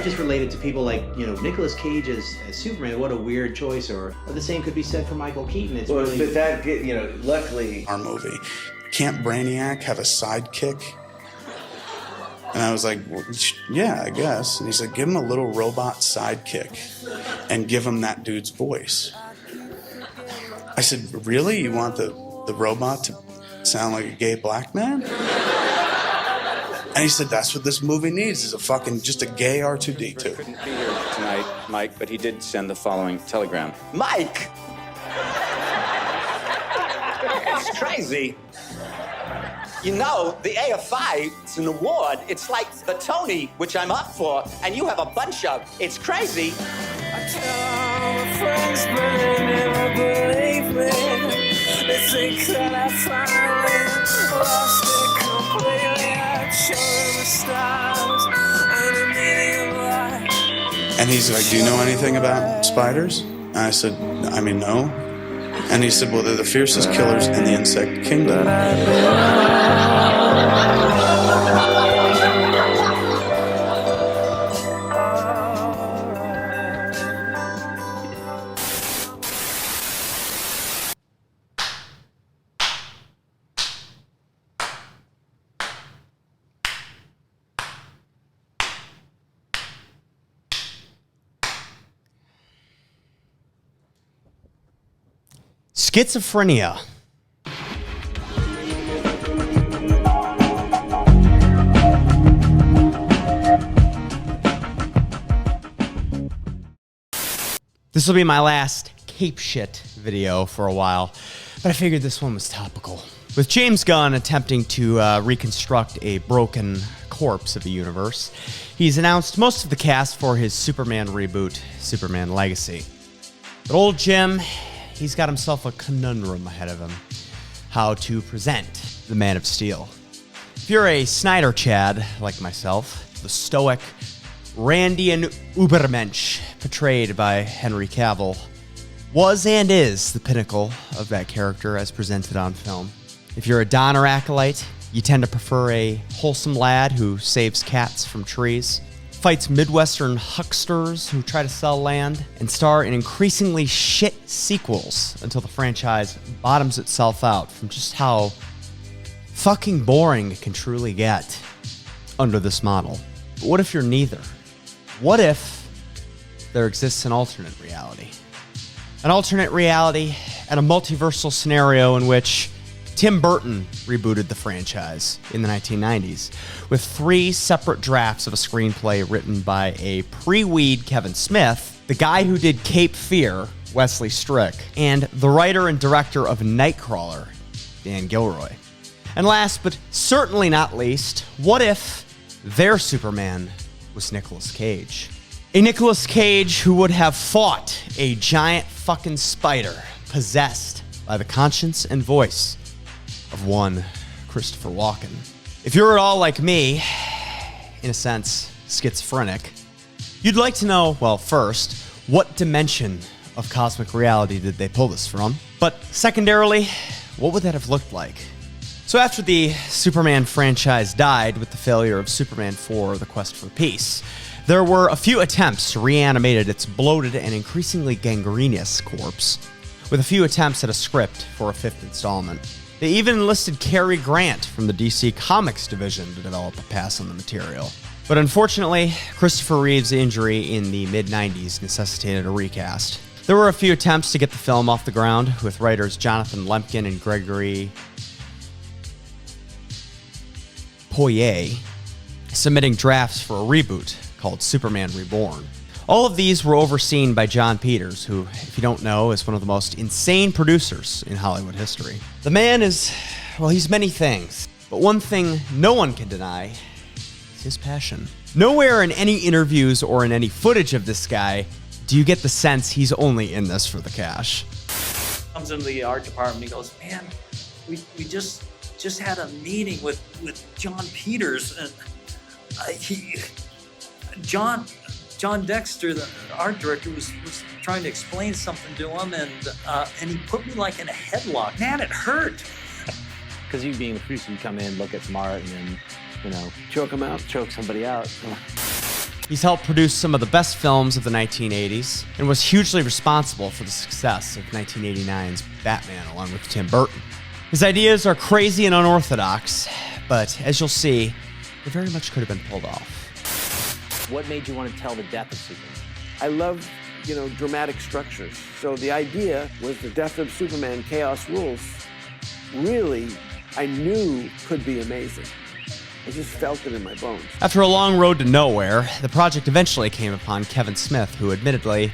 I've just related to people like, Nicolas Cage as Superman, what a weird choice, or the same could be said for Michael Keaton. It's but that, luckily... Our movie, can't Brainiac have a sidekick? And I was like, well, yeah, I guess. And he's like, give him a little robot sidekick and give him that dude's voice. I said, really? You want the robot to sound like a gay black man? And he said, that's what this movie needs, is just a gay R2-D2. Couldn't be here tonight, Mike, but he did send the following telegram. Mike! It's crazy. You know, the AFI, it's an award. It's like the Tony, which I'm up for, and you have a bunch of. It's crazy. I tell all my friends, but they never believe me. They think that I finally lost it completely. I show them the stars and the meaning of life. And he's like, do you know anything about spiders? And I said, no. And he said, well, they're the fiercest killers in the insect kingdom. Schizophrenia. This will be my last cape shit video for a while, but I figured this one was topical. With James Gunn attempting to reconstruct a broken corpse of a universe, he's announced most of the cast for his Superman reboot, Superman Legacy. But old Jim, he's got himself a conundrum ahead of him. How to present the Man of Steel. If you're a Snyder Chad like myself, the stoic Randian Ubermensch portrayed by Henry Cavill was and is the pinnacle of that character as presented on film. If you're a Donner acolyte, you tend to prefer a wholesome lad who saves cats from trees, fights Midwestern hucksters who try to sell land, and star in increasingly shit sequels until the franchise bottoms itself out from just how fucking boring it can truly get under this model. But what if you're neither? What if there exists an alternate reality? An alternate reality and a multiversal scenario in which Tim Burton rebooted the franchise in the 1990s with 3 separate drafts of a screenplay written by a pre-weed Kevin Smith, the guy who did Cape Fear, Wesley Strick, and the writer and director of Nightcrawler, Dan Gilroy. And last but certainly not least, what if their Superman was Nicolas Cage? A Nicolas Cage who would have fought a giant fucking spider possessed by the conscience and voice of one Christopher Walken. If you're at all like me, in a sense, schizophrenic, you'd like to know, well, first, what dimension of cosmic reality did they pull this from? But secondarily, what would that have looked like? So after the Superman franchise died with the failure of Superman 4, The Quest for Peace, there were a few attempts to reanimate its bloated and increasingly gangrenous corpse, with a few attempts at a script for a 5th installment. They even enlisted Cary Grant from the DC Comics division to develop a pass on the material. But unfortunately, Christopher Reeve's injury in the mid-90s necessitated a recast. There were a few attempts to get the film off the ground, with writers Jonathan Lemkin and Gregory Poirier submitting drafts for a reboot called Superman Reborn. All of these were overseen by John Peters, who, if you don't know, is one of the most insane producers in Hollywood history. The man is, well, he's many things, but one thing no one can deny is his passion. Nowhere in any interviews or in any footage of this guy do you get the sense he's only in this for the cash. Comes into the art department, he goes, man, we just had a meeting with John Peters, and John Dexter, the art director, was trying to explain something to him, and he put me like in a headlock. Man, it hurt. Because you being a producer, you come in, look at some art, and then, choke them out, choke somebody out. He's helped produce some of the best films of the 1980s and was hugely responsible for the success of 1989's Batman along with Tim Burton. His ideas are crazy and unorthodox, but as you'll see, they very much could have been pulled off. What made you want to tell the death of Superman? I love, dramatic structures. So the idea was the death of Superman, Chaos Rules, really, I knew could be amazing. I just felt it in my bones. After a long road to nowhere, the project eventually came upon Kevin Smith, who admittedly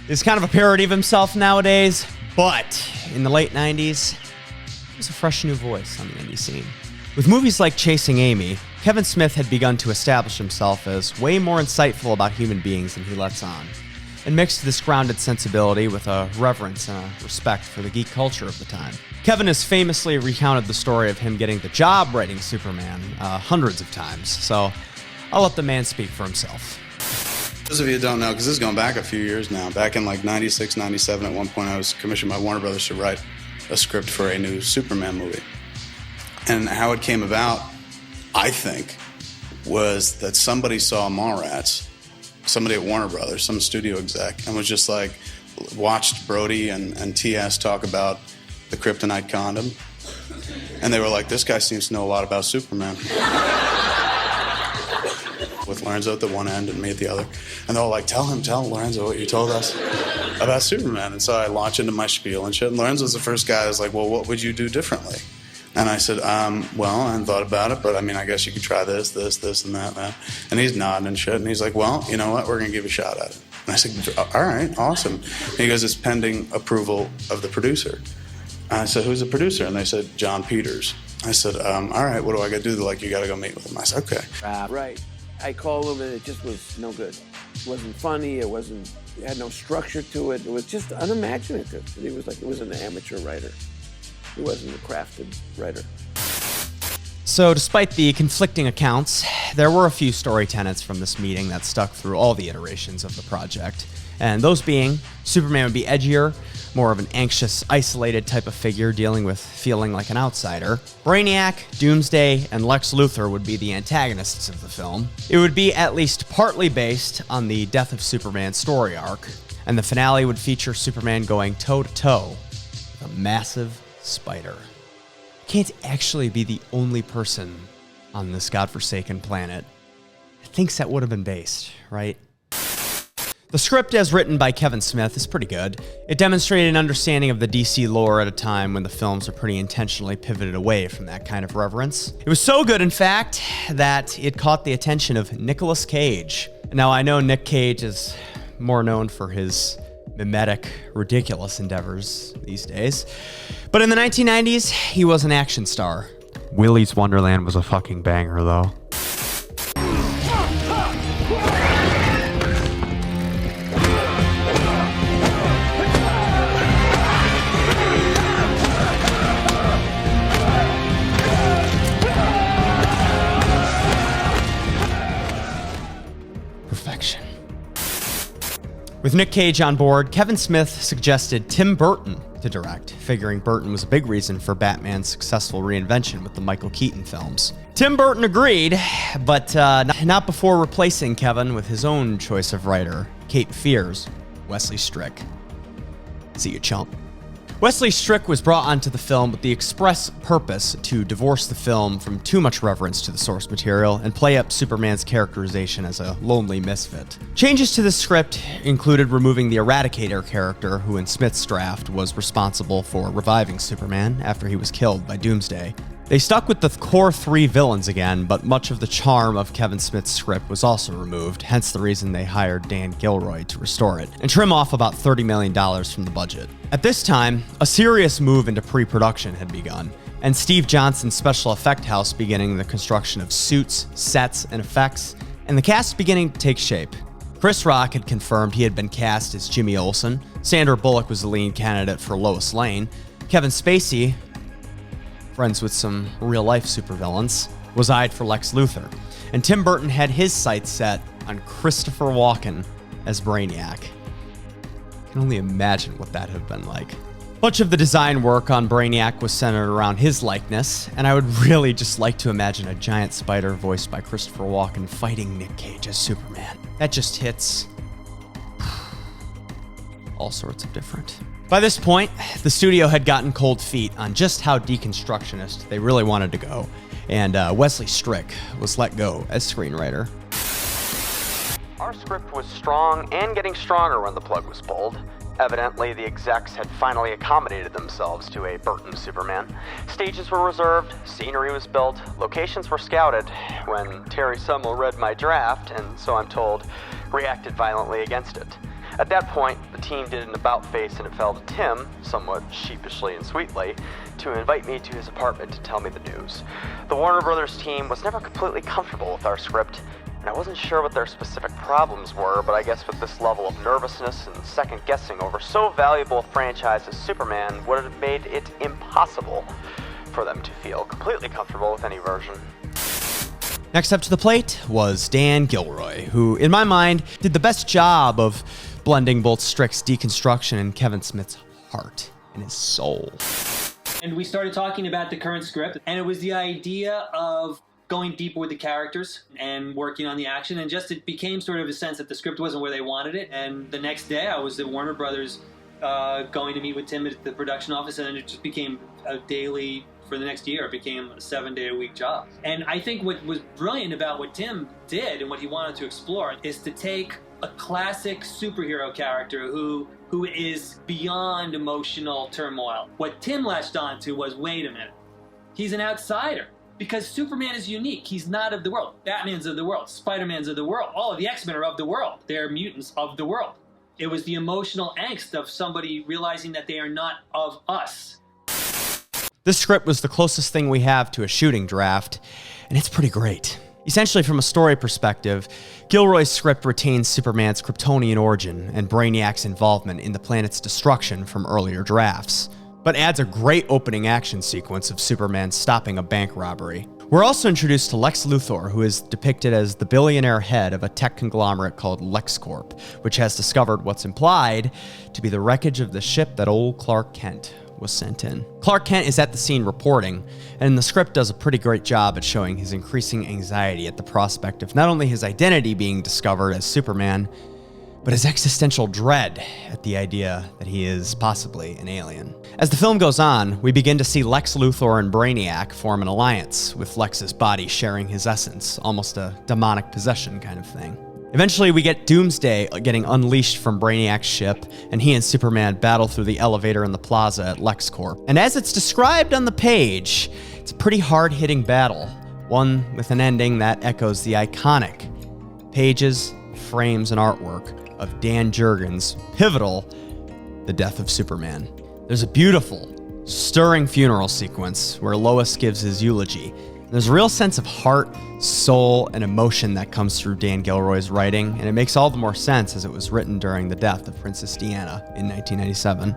is kind of a parody of himself nowadays, but in the late 90s, he was a fresh new voice on the indie scene. With movies like Chasing Amy, Kevin Smith had begun to establish himself as way more insightful about human beings than he lets on, and mixed this grounded sensibility with a reverence and a respect for the geek culture of the time. Kevin has famously recounted the story of him getting the job writing Superman hundreds of times, so I'll let the man speak for himself. Those of you who don't know, because this is going back a few years now, back in like 96, 97, at one point I was commissioned by Warner Brothers to write a script for a new Superman movie. And how it came about, I think, was that somebody saw Mallrats, somebody at Warner Brothers, some studio exec, and was just like, watched Brody and TS talk about the kryptonite condom, and they were like, this guy seems to know a lot about Superman. With Lorenzo at the one end and me at the other. And they're all like, tell Lorenzo what you told us about Superman. And so I launch into my spiel and shit, and Lorenzo's the first guy that was like, well, what would you do differently? And I said, well, I hadn't thought about it, but I mean, I guess you could try this, and that. And he's nodding and shit, and he's like, well, you know what, we're gonna give a shot at it. And I said, all right, awesome. And he goes, it's pending approval of the producer. And I said, who's the producer? And they said, John Peters. I said, all right, what do I gotta do? They're like, you gotta go meet with him. I said, okay. Right. I called him and it just was no good. It wasn't funny, it had no structure to it. It was just unimaginative. It was an amateur writer. He wasn't a crafted writer. So despite the conflicting accounts, there were a few story tenets from this meeting that stuck through all the iterations of the project. And those being, Superman would be edgier, more of an anxious, isolated type of figure dealing with feeling like an outsider. Brainiac, Doomsday, and Lex Luthor would be the antagonists of the film. It would be at least partly based on the Death of Superman story arc, and the finale would feature Superman going toe-to-toe with a massive spider. Can't actually be the only person on this godforsaken planet that thinks that would have been based, right? The script as written by Kevin Smith is pretty good. It demonstrated an understanding of the DC lore at a time when the films were pretty intentionally pivoted away from that kind of reverence. It was so good, in fact, that it caught the attention of Nicolas Cage. Now, I know Nick Cage is more known for his mimetic, ridiculous endeavors these days, but in the 1990s, he was an action star. Willy's Wonderland was a fucking banger, though. Perfection. With Nick Cage on board, Kevin Smith suggested Tim Burton to direct, figuring Burton was a big reason for Batman's successful reinvention with the Michael Keaton films. Tim Burton agreed, but not before replacing Kevin with his own choice of writer, Cape Fear's Wesley Strick. See you, chump. Wesley Strick was brought onto the film with the express purpose to divorce the film from too much reverence to the source material and play up Superman's characterization as a lonely misfit. Changes to the script included removing the Eradicator character, who in Smith's draft was responsible for reviving Superman after he was killed by Doomsday. They stuck with the core three villains again, but much of the charm of Kevin Smith's script was also removed, hence the reason they hired Dan Gilroy to restore it, and trim off about $30 million from the budget. At this time, a serious move into pre-production had begun, and Steve Johnson's special effect house beginning the construction of suits, sets, and effects, and the cast beginning to take shape. Chris Rock had confirmed he had been cast as Jimmy Olsen, Sandra Bullock was the lead candidate for Lois Lane, Kevin Spacey, friends with some real-life supervillains, was eyed for Lex Luthor, and Tim Burton had his sights set on Christopher Walken as Brainiac. I can only imagine what that would have been like. Much of the design work on Brainiac was centered around his likeness, and I would really just like to imagine a giant spider voiced by Christopher Walken fighting Nick Cage as Superman. That just hits all sorts of different. By this point, the studio had gotten cold feet on just how deconstructionist they really wanted to go, and Wesley Strick was let go as screenwriter. Our script was strong and getting stronger when the plug was pulled. Evidently, the execs had finally accommodated themselves to a Burton Superman. Stages were reserved, scenery was built, locations were scouted, when Terry Summel read my draft, and so I'm told, reacted violently against it. At that point, the team did an about-face and it fell to Tim, somewhat sheepishly and sweetly, to invite me to his apartment to tell me the news. The Warner Brothers team was never completely comfortable with our script, and I wasn't sure what their specific problems were, but I guess with this level of nervousness and second-guessing over so valuable a franchise as Superman would have made it impossible for them to feel completely comfortable with any version. Next up to the plate was Dan Gilroy, who, in my mind, did the best job of blending both Strick's deconstruction and Kevin Smith's heart and his soul. And we started talking about the current script, and it was the idea of going deeper with the characters and working on the action, and just it became sort of a sense that the script wasn't where they wanted it. And the next day I was at Warner Brothers going to meet with Tim at the production office, and it just became a daily, for the next year, it became a 7-day-a-week job. And I think what was brilliant about what Tim did and what he wanted to explore is to take a classic superhero character who is beyond emotional turmoil. What Tim latched onto was, wait a minute, he's an outsider. Because Superman is unique. He's not of the world. Batman's of the world. Spider-Man's of the world. All of the X-Men are of the world. They're mutants of the world. It was the emotional angst of somebody realizing that they are not of us. This script was the closest thing we have to a shooting draft, and it's pretty great. Essentially, from a story perspective, Gilroy's script retains Superman's Kryptonian origin and Brainiac's involvement in the planet's destruction from earlier drafts, but adds a great opening action sequence of Superman stopping a bank robbery. We're also introduced to Lex Luthor, who is depicted as the billionaire head of a tech conglomerate called LexCorp, which has discovered what's implied to be the wreckage of the ship that old Clark Kent was sent in. Clark Kent is at the scene reporting, and the script does a pretty great job at showing his increasing anxiety at the prospect of not only his identity being discovered as Superman, but his existential dread at the idea that he is possibly an alien. As the film goes on, we begin to see Lex Luthor and Brainiac form an alliance, with Lex's body sharing his essence, almost a demonic possession kind of thing. Eventually, we get Doomsday getting unleashed from Brainiac's ship, and he and Superman battle through the elevator in the plaza at LexCorp. And as it's described on the page, it's a pretty hard-hitting battle, one with an ending that echoes the iconic pages, frames, and artwork of Dan Jurgens' pivotal The Death of Superman. There's a beautiful, stirring funeral sequence where Lois gives his eulogy. There's a real sense of heart, soul, and emotion that comes through Dan Gilroy's writing, and it makes all the more sense as it was written during the death of Princess Diana in 1997.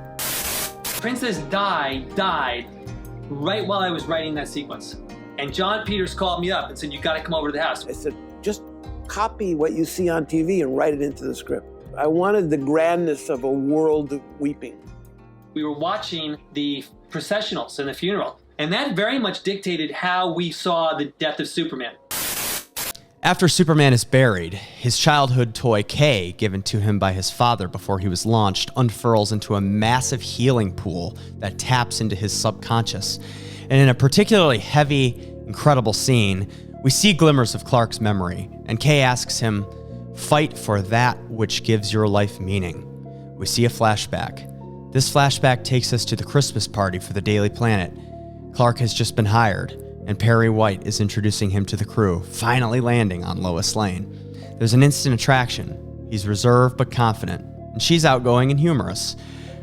Princess Di died right while I was writing that sequence. And John Peters called me up and said, you gotta come over to the house. I said, just copy what you see on TV and write it into the script. I wanted the grandness of a world weeping. We were watching the processionals and the funeral, and that very much dictated how we saw the death of Superman. After Superman is buried, his childhood toy Kay, given to him by his father before he was launched, unfurls into a massive healing pool that taps into his subconscious. And in a particularly heavy, incredible scene, we see glimmers of Clark's memory, and Kay asks him, "Fight for that which gives your life meaning." We see a flashback. This flashback takes us to the Christmas party for the Daily Planet. Clark has just been hired, and Perry White is introducing him to the crew, finally landing on Lois Lane. There's an instant attraction. He's reserved but confident, and she's outgoing and humorous.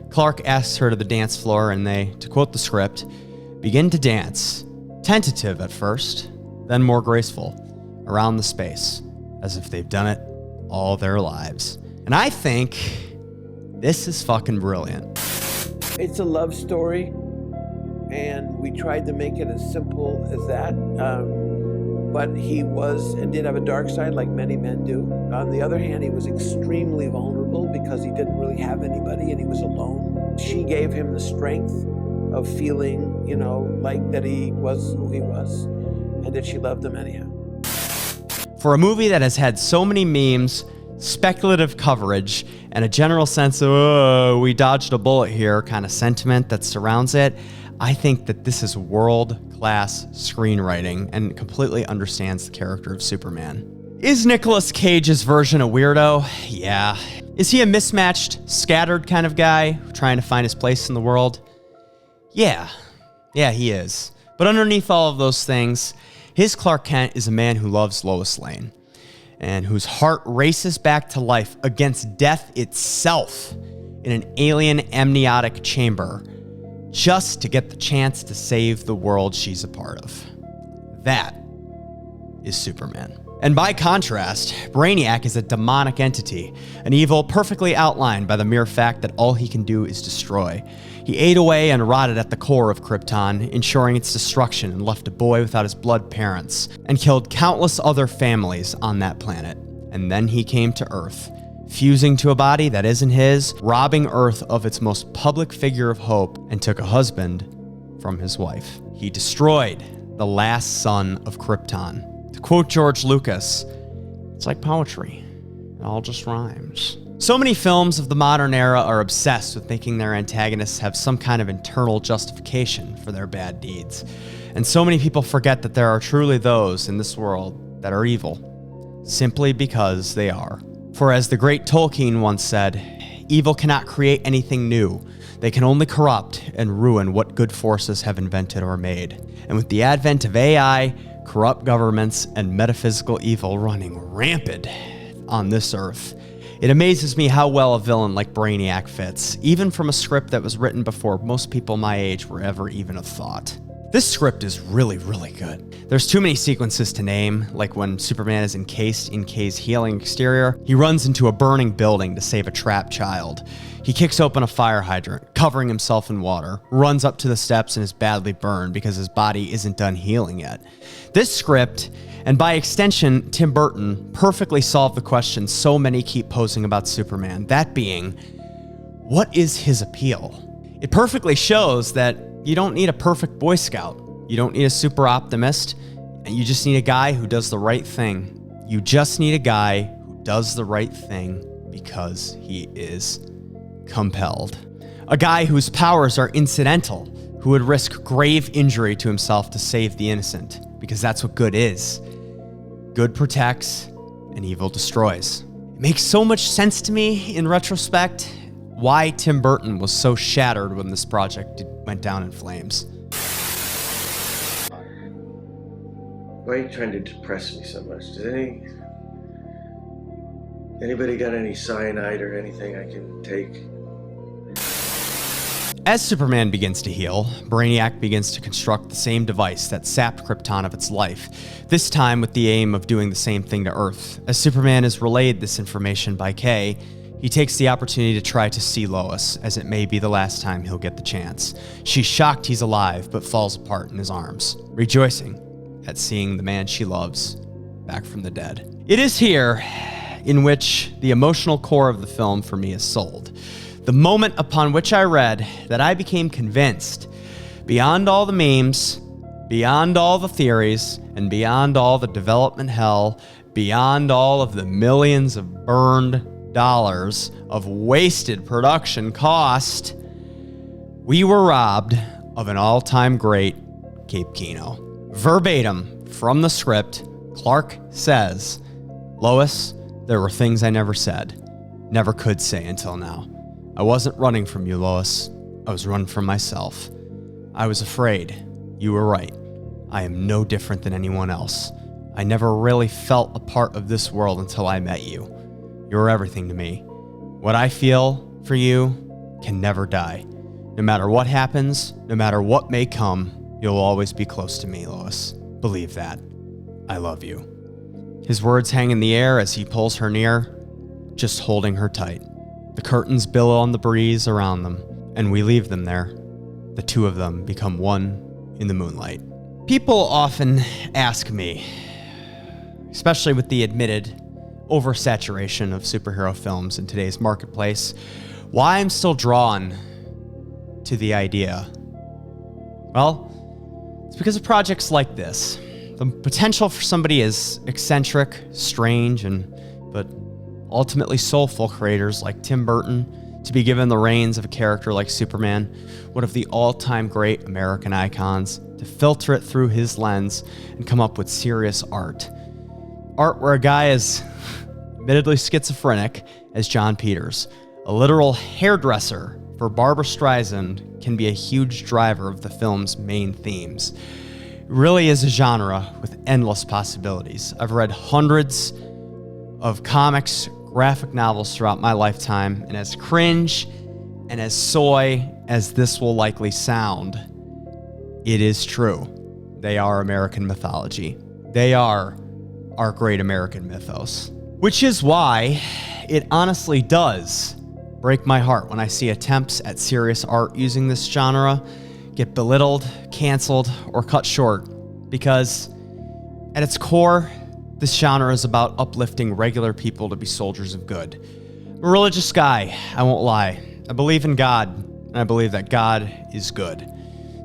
Clark asks her to the dance floor, and they, to quote the script, begin to dance, tentative at first, then more graceful, around the space, as if they've done it all their lives. And I think this is fucking brilliant. It's a love story, and we tried to make it as simple as that. But he was and did have a dark side, like many men do. On the other hand, he was extremely vulnerable because he didn't really have anybody, and he was alone. she gave him the strength of feeling, you know, like that he was who he was, and that she loved him anyhow. For a movie that has had so many memes, speculative coverage, and a general sense of, oh, we dodged a bullet here kind of sentiment that surrounds it, I think that this is world-class screenwriting and completely understands the character of Superman. Is Nicolas Cage's version a weirdo? Yeah. Is he a mismatched, scattered kind of guy trying to find his place in the world? Yeah. Yeah, he is. But underneath all of those things, his Clark Kent is a man who loves Lois Lane and whose heart races back to life against death itself in an alien amniotic chamber just to get the chance to save the world she's a part of. That is Superman. And by contrast, Brainiac is a demonic entity, an evil perfectly outlined by the mere fact that all he can do is destroy. He ate away and rotted at the core of Krypton, ensuring its destruction, and left a boy without his blood parents, and killed countless other families on that planet. And then he came to Earth, fusing to a body that isn't his, robbing Earth of its most public figure of hope, and took a husband from his wife. He destroyed the last son of Krypton. To quote George Lucas, it's like poetry. It all just rhymes. So many films of the modern era are obsessed with making their antagonists have some kind of internal justification for their bad deeds. And so many people forget that there are truly those in this world that are evil, simply because they are. For as the great Tolkien once said, evil cannot create anything new. They can only corrupt and ruin what good forces have invented or made. And with the advent of AI, corrupt governments, and metaphysical evil running rampant on this earth, it amazes me how well a villain like Brainiac fits, even from a script that was written before most people my age were ever even a thought. This script is really, really good. There's too many sequences to name, like when Superman is encased in Kay's healing exterior, he runs into a burning building to save a trapped child. He kicks open a fire hydrant, covering himself in water, runs up to the steps and is badly burned because his body isn't done healing yet. This script, and by extension, Tim Burton, perfectly solved the question so many keep posing about Superman, that being, what is his appeal? It perfectly shows that you don't need a perfect Boy Scout. You don't need a super optimist. And you just need a guy who does the right thing. You just need a guy who does the right thing because he is compelled. A guy whose powers are incidental, who would risk grave injury to himself to save the innocent, because that's what good is. Good protects and evil destroys. It makes so much sense to me in retrospect why Tim Burton was so shattered when this project went down in flames. Why are you trying to depress me so much? Does anybody got any cyanide or anything I can take? As Superman begins to heal, Brainiac begins to construct the same device that sapped Krypton of its life, this time with the aim of doing the same thing to Earth. As Superman is relayed this information by Kay, he takes the opportunity to try to see Lois, as it may be the last time he'll get the chance. She's shocked he's alive, but falls apart in his arms, rejoicing at seeing the man she loves back from the dead. It is here in which the emotional core of the film for me is sold. The moment upon which I read that I became convinced, beyond all the memes, beyond all the theories, and beyond all the development hell, beyond all of the millions of burned dollars of wasted production cost, we were robbed of an all-time great Cape Kino. Verbatim from the script, Clark says, "Lois, there were things I never said, never could say until now. I wasn't running from you, Lois. I was running from myself. I was afraid. You were right. I am no different than anyone else. I never really felt a part of this world until I met you. You're everything to me. What I feel for you can never die. No matter what happens, no matter what may come, you'll always be close to me, Lois. Believe that. I love you." His words hang in the air as he pulls her near, just holding her tight. The curtains billow on the breeze around them, and we leave them there. The two of them become one in the moonlight. People often ask me, especially with the admitted oversaturation of superhero films in today's marketplace, why I'm still drawn to the idea? Well, it's because of projects like this. The potential for somebody as eccentric, strange, but ultimately soulful creators like Tim Burton to be given the reins of a character like Superman, one of the all-time great American icons, to filter it through his lens and come up with serious art. Art where a guy is admittedly schizophrenic as John Peters, a literal hairdresser for Barbra Streisand, can be a huge driver of the film's main themes. It really is a genre with endless possibilities. I've read hundreds of comics, graphic novels throughout my lifetime, and as cringe and as soy as this will likely sound, it is true. They are American mythology. They are our great American mythos. Which is why it honestly does break my heart when I see attempts at serious art using this genre get belittled, canceled, or cut short, because at its core, this genre is about uplifting regular people to be soldiers of good. I'm a religious guy, I won't lie. I believe in God, and I believe that God is good.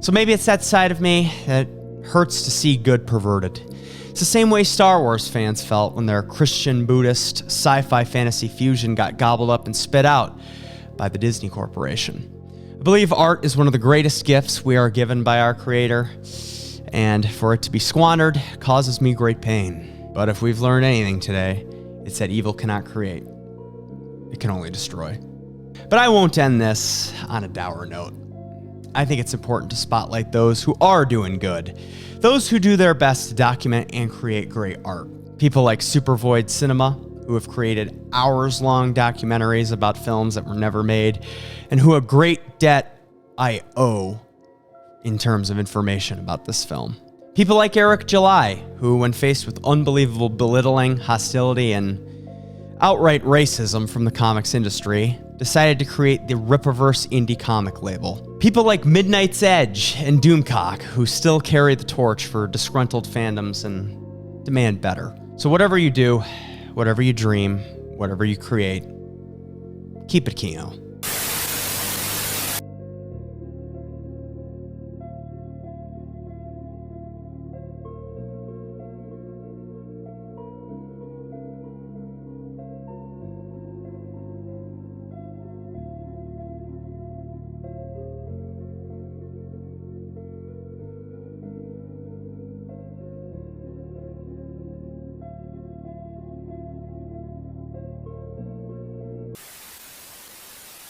So maybe it's that side of me that hurts to see good perverted. It's the same way Star Wars fans felt when their Christian, Buddhist, sci-fi fantasy fusion got gobbled up and spit out by the Disney Corporation. I believe art is one of the greatest gifts we are given by our Creator, and for it to be squandered causes me great pain. But if we've learned anything today, it's that evil cannot create. It can only destroy. But I won't end this on a dour note. I think it's important to spotlight those who are doing good, those who do their best to document and create great art. People like Supervoid Cinema, who have created hours-long documentaries about films that were never made, and who a great debt I owe in terms of information about this film. People like Eric July, who, when faced with unbelievable belittling, hostility, and outright racism from the comics industry, decided to create the Rippaverse indie comic label. People like Midnight's Edge and Doomcock, who still carry the torch for disgruntled fandoms and demand better. So whatever you do, whatever you dream, whatever you create, keep it Kino.